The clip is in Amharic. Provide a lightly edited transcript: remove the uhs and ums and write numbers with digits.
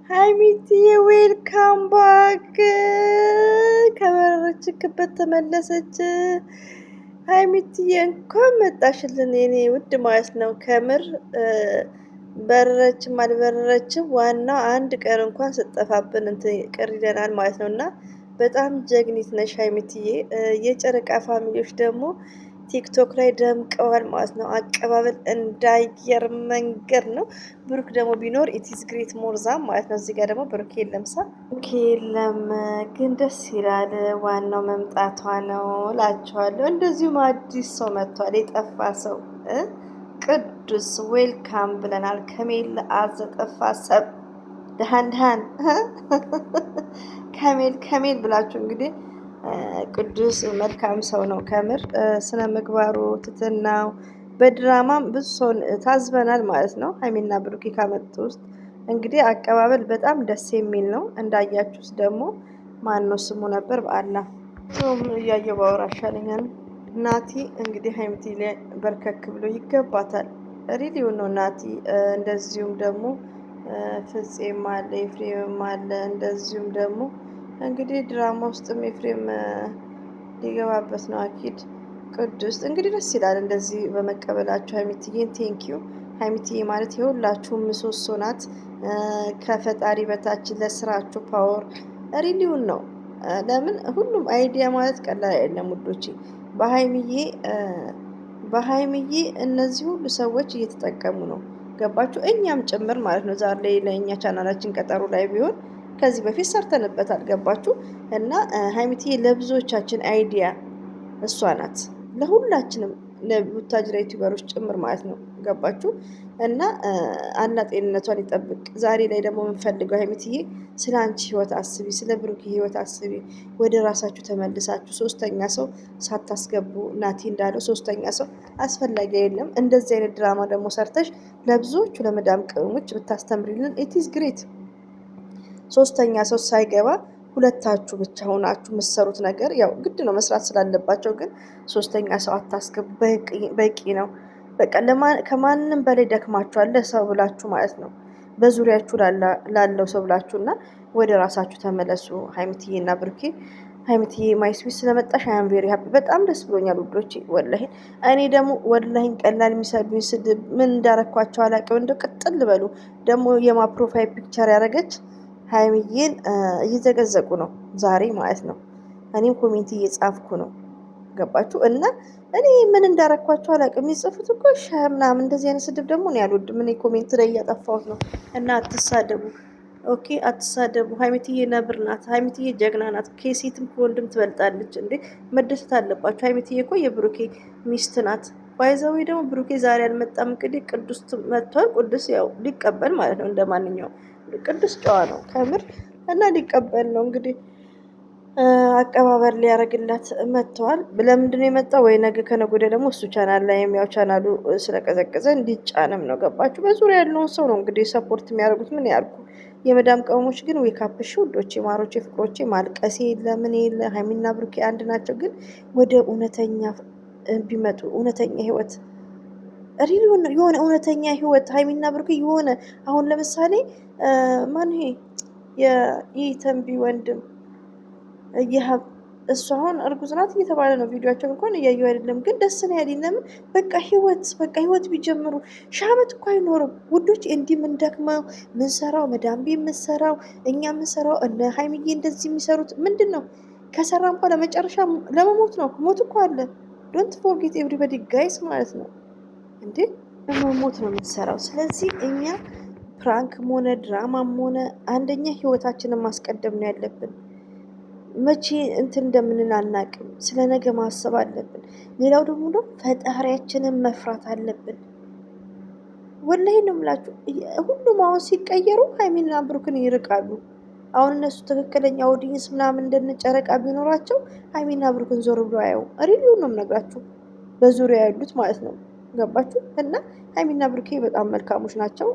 ሀይሚትዬ ዌልካም ባክ። ከበረረችበት ተመለሰች። ሀይሚትዬ እንኳን መጣሽልን የኔ ውድ ማለት ነው። ከምር በረረችም አልበረረችም ዋናው አንድ ቀን እንኳን ስጠፋብን እንትን ቅር ይለናል ማለት ነው። እና በጣም ጀግኒት ነሽ ሀይሚትዬ። የጨረቃ ፋሚሊዎች ደግሞ ቲክቶክ ላይ ደምቀዋል ማለት ነው። አቀባበል እንዳየር መንገድ ነው። ብሩክ ደግሞ ቢኖር ኢትስ ግሬት ሞርዛም ማለት ነው። እዚህ ጋር ደግሞ ብሩክ የለም ብሩክ የለም፣ ግን ደስ ይላል። ዋናው መምጣቷ ነው እላችኋለሁ። እንደዚሁም አዲስ ሰው መጥቷል፣ የጠፋ ሰው ቅዱስ ዌልካም ብለናል። ከሜል አዘጠፋ ሰብ ደሃን ደሃን ከሜል ብላችሁ እንግዲህ ቅዱስ መልካም ሰው ነው። ከምር ስነ ምግባሩ፣ ትትናው በድራማም ብዙ ሰውን ታዝበናል ማለት ነው። ሀይሚና ብሩኬ ካመጡ ውስጥ እንግዲህ አቀባበል በጣም ደስ የሚል ነው። እንዳያችሁስ ደግሞ ማን ነው ስሙ ነበር በአላ ሰውም እያየው ባወራ ይሻለኛል። ናቲ እንግዲህ ሀይሚቲ ላይ በርከክ ብሎ ይገባታል። ሪሊውን ነው ናቲ። እንደዚሁም ደግሞ ፍፄም አለ፣ ኤፍሬምም አለ። እንደዚሁም ደግሞ እንግዲህ ድራማ ውስጥም ኤፍሬም ሊገባበት ነው አኪድ። ቅዱስ እንግዲህ ደስ ይላል እንደዚህ በመቀበላችሁ ሀይሚትዬን ቴንኪዩ። ሀይሚትዬ ማለት የሁላችሁም ምሰሶ ናት። ከፈጣሪ በታችን ለስራችሁ ፓወር ሪሊውን ነው። ለምን ሁሉም አይዲያ ማለት ቀላል አይደለም ውዶቼ። በሀይሚዬ እነዚህ ሁሉ ሰዎች እየተጠቀሙ ነው። ገባችሁ? እኛም ጭምር ማለት ነው። ዛሬ ላይ ለእኛ ቻናላችን ቀጠሮ ላይ ቢሆን ከዚህ በፊት ሰርተንበታል። ገባችሁ? እና ሀይሚትዬ ለብዙዎቻችን አይዲያ እሷ ናት። ለሁላችንም ለቡታጅራ ዩቲዩበሮች ጭምር ማለት ነው። ገባችሁ? እና አላ ጤንነቷን ይጠብቅ። ዛሬ ላይ ደግሞ የምንፈልገው ሀይሚትዬ ስለ አንቺ ህይወት አስቢ፣ ስለ ብሩክ ህይወት አስቢ። ወደ ራሳችሁ ተመልሳችሁ ሶስተኛ ሰው ሳታስገቡ ናቲ እንዳለው ሶስተኛ ሰው አስፈላጊ የለም። እንደዚህ አይነት ድራማ ደግሞ ሰርተሽ ለብዙዎቹ ለመዳም ቅመሞች ብታስተምሪልን ኢትስ ግሬት። ሶስተኛ ሰው ሳይገባ ሁለታችሁ ብቻ ሆናችሁ የምትሰሩት ነገር ያው ግድ ነው መስራት ስላለባቸው፣ ግን ሶስተኛ ሰው አታስገቡ። በቂ ነው። በቃ ከማንም በላይ ደክማችኋል ለሰው ብላችሁ ማለት ነው። በዙሪያችሁ ላለው ሰው ብላችሁ እና ወደ ራሳችሁ ተመለሱ። ሀይሚትዬ እና ብሩኬ። ሀይሚትዬ ማይስዊስ ስለመጣሽ አያም ቬሪ ሀፒ። በጣም ደስ ብሎኛል ውዶቼ ወላሂ። እኔ ደግሞ ወላሂን ቀላል የሚሰዱኝ ስድብ ምን እንዳረኳቸው አላውቅም። እንደው ቅጥል በሉ። ደግሞ የማ ፕሮፋይል ፒክቸር ያደረገች ሀይሚዬን እየዘገዘቁ ነው ዛሬ ማለት ነው። እኔም ኮሜንት እየጻፍኩ ነው። ገባችሁ? እና እኔ ምን እንዳረኳቸው አላውቅም። የሚጽፉት እኮ ምናምን እንደዚህ አይነት ስድብ ደግሞ እኔ አልወድም። እኔ ኮሜንት ላይ እያጠፋሁት ነው። እና አትሳደቡ፣ ኦኬ? አትሳደቡ። ሀይሚትዬ ነብር ናት። ሀይሚትዬ ጀግና ናት። ከሴትም ከወንድም ትበልጣለች እንዴ! መደሰት አለባቸው። ሀይሚትዬ እኮ የብሩኬ ሚስት ናት። ባይዘዌ ደግሞ ብሩኬ ዛሬ አልመጣም። እንግዲህ ቅዱስ መጥቷል። ቅዱስ ያው ሊቀበል ማለት ነው። እንደ ማንኛውም ቅዱስ ጨዋ ነው ከምር እና ሊቀበል ነው እንግዲህ አቀባበል ሊያደርግላት መጥተዋል። ለምንድን ነው የመጣው? ወይ ነገ ከነገ ወዲያ ደግሞ እሱ ቻናል ላይ ያው ቻናሉ ስለቀዘቀዘ እንዲጫንም ነው። ገባችሁ? በዙሪያ ያለውን ሰው ነው እንግዲህ ሰፖርት የሚያደርጉት። ምን ያርጉ? የመዳም ቀመሞች ግን ወይ ካፕሽ ውዶቼ፣ ማሮቼ፣ ፍቅሮቼ ማልቀሴ ለምን የለ ሀይሚና ብሩኬ አንድ ናቸው። ግን ወደ እውነተኛ ቢመጡ እውነተኛ ህይወት ሪል የሆነ እውነተኛ ህይወት ሀይሚና ብሩኬ የሆነ አሁን ለምሳሌ ማን ይሄ የተንቢ ወንድም እሱ አሁን እርጉዝ ናት እየተባለ ነው። ቪዲዮቸው እንኳን እያየው አይደለም፣ ግን ደስ ነው ያለኝ። ለምን በቃ ህይወት ቢጀምሩ ሺህ ዓመት እኮ አይኖርም ውዶች። እንዲህ ምንደክመው ምንሰራው መዳም ቤት ምንሰራው እኛ ምንሰራው እነ ሀይሚዬ እንደዚህ የሚሰሩት ምንድን ነው? ከሰራም በኋላ መጨረሻ ለመሞት ነው። ሞት እኮ አለ። ዶንት ፎርጌት ኤቭሪበዲ ጋይስ ማለት ነው እንዴ። ለመሞት ነው የምትሰራው። ስለዚህ እኛ ፕራንክም ሆነ ድራማም ሆነ አንደኛ ህይወታችንን ማስቀደም ነው ያለብን። መቼ እንትን እንደምንል አናቅም። ስለ ነገ ማሰብ አለብን። ሌላው ደግሞ ፈጣሪያችንን መፍራት አለብን። ወላሂ ነው የምላችሁ። ሁሉም አሁን ሲቀየሩ ሀይሚና ብሩክን ይርቃሉ። አሁን እነሱ ትክክለኛ ኦዲየንስ ምናምን እንደነጨረቃ ቢኖራቸው ሀይሚና ብሩክን ዞር ብሎ አየው። ሪሊውን ነው የምነግራችሁ፣ በዙሪያ ያሉት ማለት ነው። ገባችሁ? እና ሀይሚና ብሩኬ በጣም መልካሞች ናቸው።